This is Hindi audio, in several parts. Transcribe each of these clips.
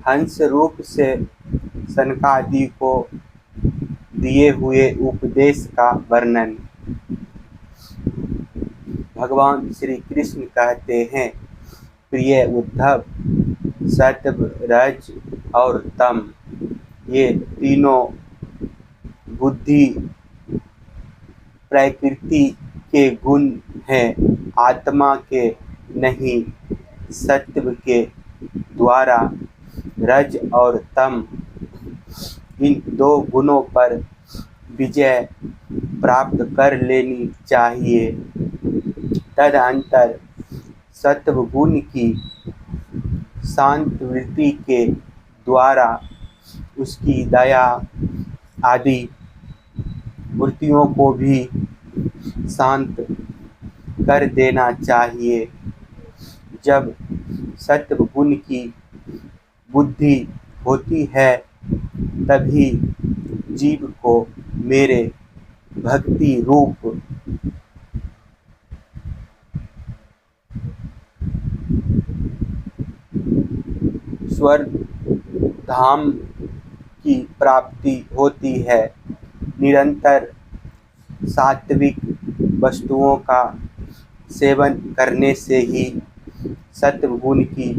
हंस रूप से सनकादि को दिए हुए उपदेश का वर्णन। भगवान श्री कृष्ण कहते हैं, प्रिय उद्धव, सत्व, रज और तम ये तीनों बुद्धि प्रकृति के गुण हैं, आत्मा के नहीं। सत्व के द्वारा रज और तम इन दो गुणों पर विजय प्राप्त कर लेनी चाहिए। तदनंतर सत्व गुण की शांत वृत्ति के द्वारा उसकी दया आदि वृत्तियों को भी शांत कर देना चाहिए। जब सत्व गुण की बुद्धि होती है तभी जीव को मेरे भक्ति रूप स्वर्ग धाम की प्राप्ति होती है। निरंतर सात्विक वस्तुओं का सेवन करने से ही सत्व गुण की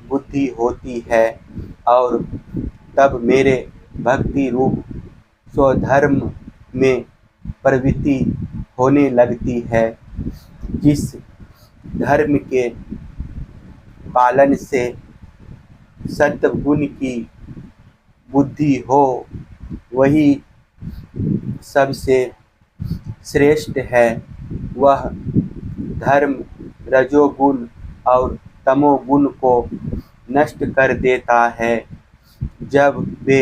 बुद्धि होती है और तब मेरे भक्ति रूप स्वधर्म में प्रवृत्ति होने लगती है। जिस धर्म के पालन से सत्व गुण की बुद्धि हो वही सबसे श्रेष्ठ है। वह धर्म रजोगुण और तमोगुण को नष्ट कर देता है। जब वे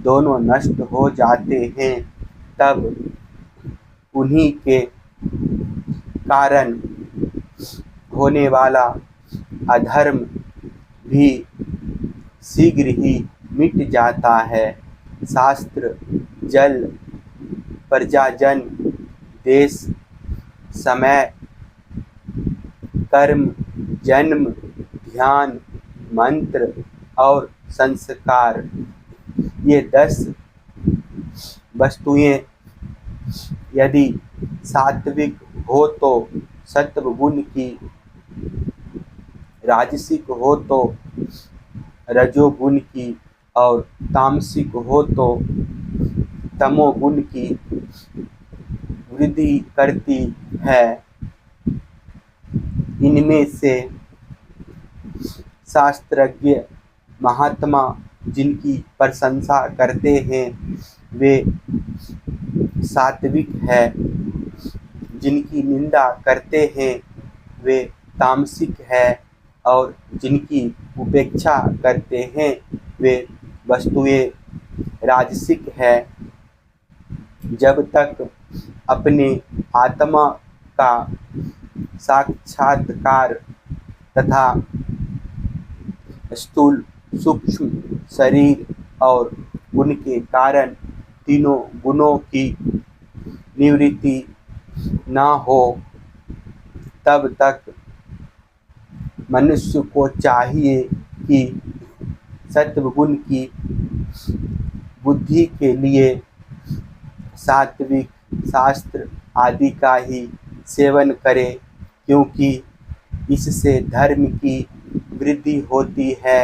दोनों नष्ट हो जाते हैं तब उन्हीं के कारण होने वाला अधर्म भी शीघ्र ही मिट जाता है। शास्त्र, जल, प्रजाजन, देश, समय, कर्म, जन्म, ध्यान, मंत्र और संस्कार ये 10 वस्तुएं यदि सात्विक हो तो सत्व गुण की, राजसिक हो तो रजोगुण की और तामसिक हो तो तमोगुण की वृद्धि करती है। इनमें से शास्त्रज्ञ महात्मा जिनकी प्रशंसा करते हैं वे सात्विक है, जिनकी निंदा करते हैं वे तामसिक है और जिनकी उपेक्षा करते हैं वे वस्तुएं राजसिक है। जब तक अपने आत्मा का साक्षात्कार तथा स्थूल सूक्ष्म शरीर और उनके कारण तीनों गुणों की निवृत्ति न हो तब तक मनुष्य को चाहिए कि सत्व गुण की बुद्धि के लिए सात्विक शास्त्र आदि का ही सेवन करे, क्योंकि इससे धर्म की वृद्धि होती है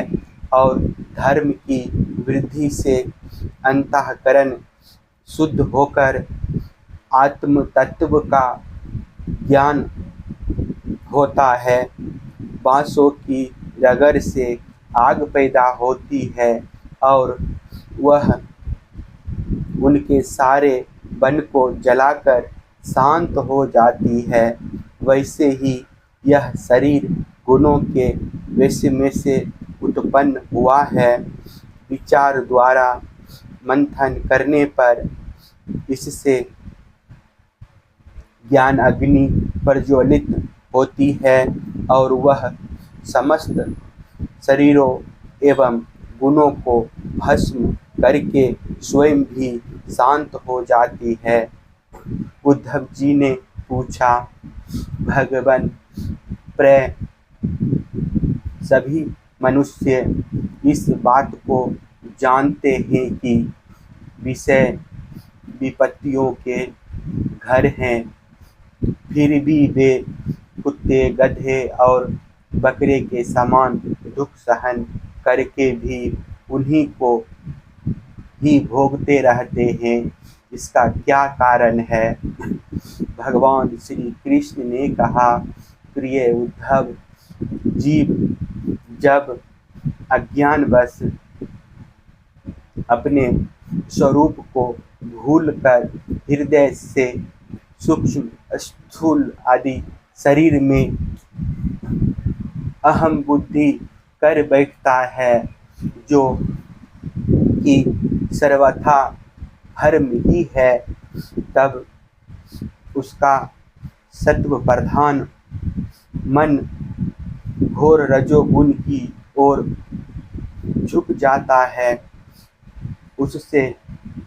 और धर्म की वृद्धि से अंतःकरण शुद्ध होकर आत्म तत्व का ज्ञान होता है। बांसों की रगड़ से आग पैदा होती है और वह उनके सारे वन को जलाकर शांत हो जाती है। वैसे ही यह शरीर गुणों के वैसे में से उत्पन्न हुआ है। विचार द्वारा मंथन करने पर इससे ज्ञान अग्नि प्रज्वलित होती है और वह समस्त शरीरों एवं गुणों को भस्म करके स्वयं भी शांत हो जाती है। उद्धव जी ने पूछा, भगवान, प्र सभी मनुष्य इस बात को जानते हैं कि विषय विपत्तियों के घर हैं, फिर भी वे कुत्ते, गधे और बकरे के समान दुख सहन करके भी उन्हीं को ही भोगते रहते हैं। इसका क्या कारण है? भगवान श्री कृष्ण ने कहा, प्रिय उद्धव, जीव जब अज्ञानवश अपने स्वरूप को भूलकर हृदय से सूक्ष्म, स्थूल आदि शरीर में अहम बुद्धि कर बैठता है, जो कि सर्वथा भ्रम ही है, तब उसका सत्व प्रधान मन घोर रजोगुण की ओर झुक जाता है, उससे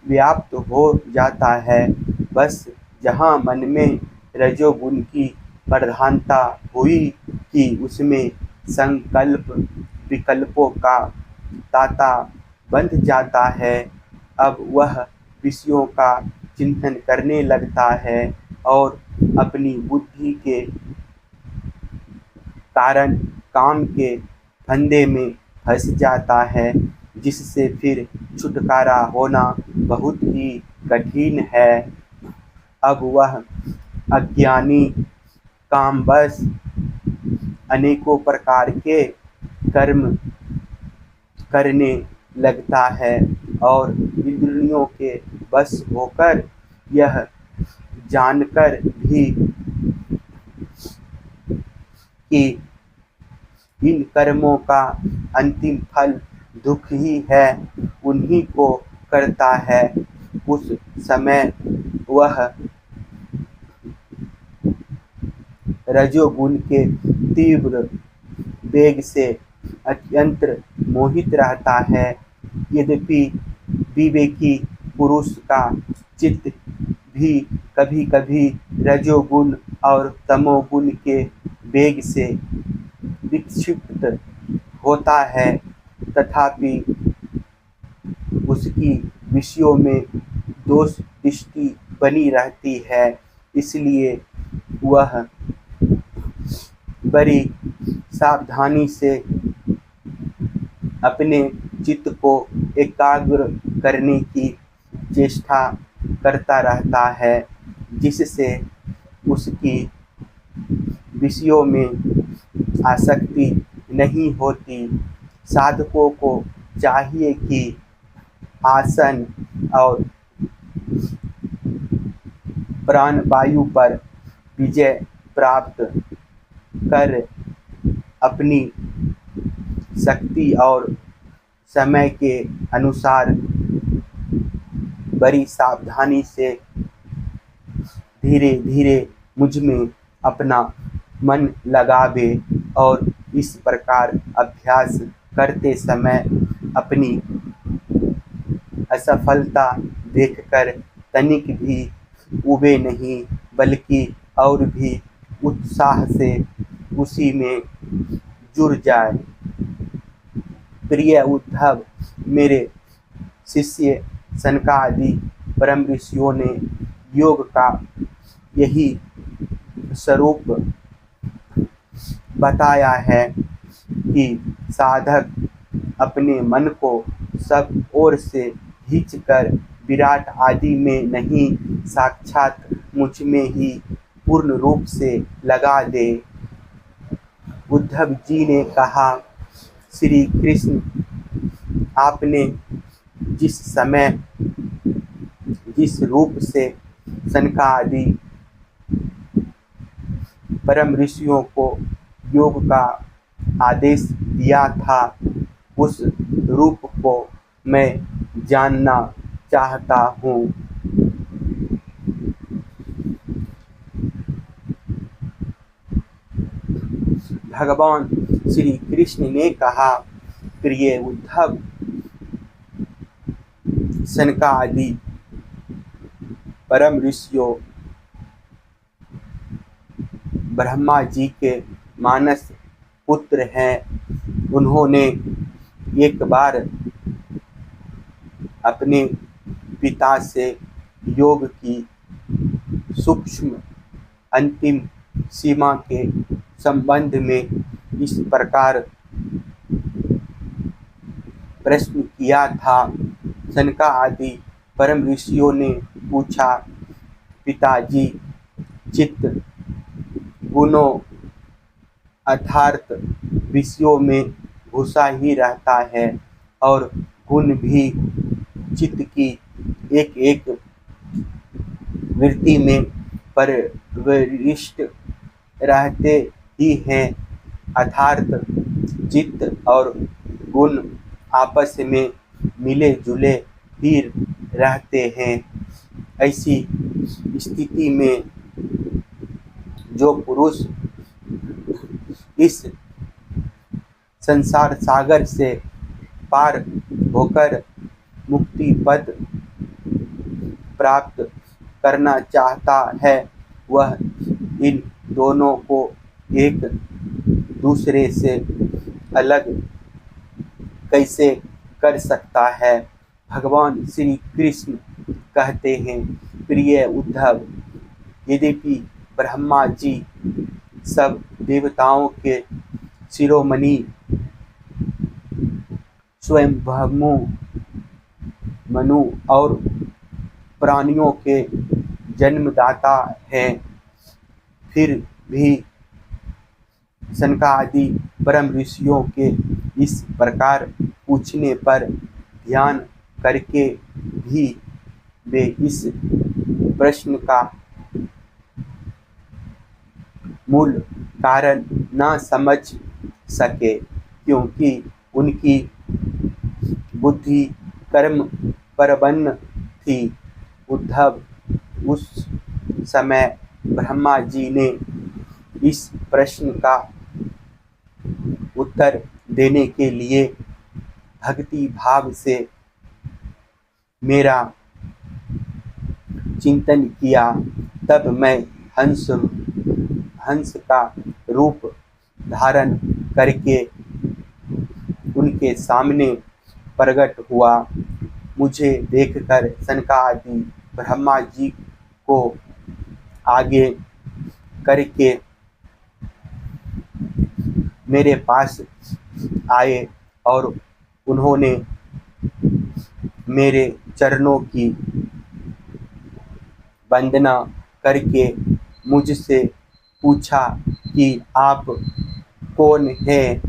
व्याप्त हो जाता है। बस जहाँ मन में रजोगुण की प्रधानता हुई कि उसमें संकल्प विकल्पों का तांता बंध जाता है, अब वह विषयों का चिंतन करने लगता है और अपनी बुद्धि के कारण काम के फंदे में फंस जाता है, जिससे फिर छुटकारा होना बहुत ही कठिन है। अब वह अज्ञानी कामवश अनेकों प्रकार के कर्म करने लगता है और इंद्रियों के वश होकर यह जानकर भी कि इन कर्मों का अंतिम फल दुख ही है, उन्हीं को करता है। उस समय वह रजोगुण के तीव्र वेग से अत्यंत मोहित रहता है। यद्यपि विवेकी पुरुष का चित्त भी कभी कभी रजोगुण और तमोगुण के वेग से विक्षिप्त होता है, तथापि उसकी विषयों में दोष दृष्टि बनी रहती है। इसलिए वह बड़ी सावधानी से अपने चित्त को एकाग्र करने की चेष्टा करता रहता है, जिससे उसकी विषयों में आसक्ति नहीं होती। साधकों को चाहिए कि आसन और प्राणवायु पर विजय प्राप्त कर अपनी शक्ति और समय के अनुसार बड़ी सावधानी से धीरे धीरे मुझ में अपना मन लगावे और इस प्रकार अभ्यास करते समय अपनी असफलता देखकर तनिक भी ऊबे नहीं, बल्कि और भी उत्साह से उसी में जुड़ जाए। प्रिय उद्धव, मेरे शिष्य सनकादि परम ऋषियों ने योग का यही स्वरूप बताया है कि साधक अपने मन को सब ओर से खींचकर विराट आदि में नहीं, साक्षात मुझ में ही पूर्ण रूप से लगा दे। उद्धव जी ने कहा, श्री कृष्ण, आपने जिस समय जिस रूप से सनकादि परम ऋषियों को योग का आदेश दिया था, उस रूप को मैं जानना चाहता हूँ। भगवान श्री कृष्ण ने कहा, प्रिय उद्धव, सनकादि परम ऋषियों ब्रह्मा जी के मानस पुत्र हैं। उन्होंने एक बार अपने पिता से योग की सूक्ष्म अंतिम सीमा के संबंध में इस प्रकार प्रश्न किया था। सनकादि परम ऋषियों ने पूछा, पिताजी, चित्त गुणों अर्थात विषयों में घुसा ही रहता है और गुण भी चित्त की एक एक वृत्ति में प्रविष्ट रहते ही हैं, अर्थात चित्त और गुण आपस में मिले जुले ही रहते हैं। ऐसी स्थिति में जो पुरुष इस संसार सागर से पार होकर मुक्ति पद प्राप्त करना चाहता है, वह इन दोनों को एक दूसरे से अलग कैसे कर सकता है। भगवान श्री कृष्ण कहते हैं, प्रिय उद्धव, यद्यपि ब्रह्मा जी सब देवताओं के शिरोमणि स्वयंभू मनु और प्राणियों के जन्मदाता हैं, फिर भी सनकादि परम ऋषियों के इस प्रकार पूछने पर ध्यान करके भी वे इस प्रश्न का मूल कारण न समझ सके, क्योंकि उनकी बुद्धि कर्म प्रबन्न थी। उद्धव, उस समय ब्रह्मा जी ने इस प्रश्न का उत्तर देने के लिए भक्ति भाव से मेरा चिंतन किया। तब मैं हंस का रूप धारण करके उनके सामने प्रकट हुआ। मुझे देखकर सनकादि ब्रह्मा जी को आगे करके मेरे पास आए और उन्होंने मेरे चरणों की वंदना करके मुझसे पूछा कि आप कौन हैं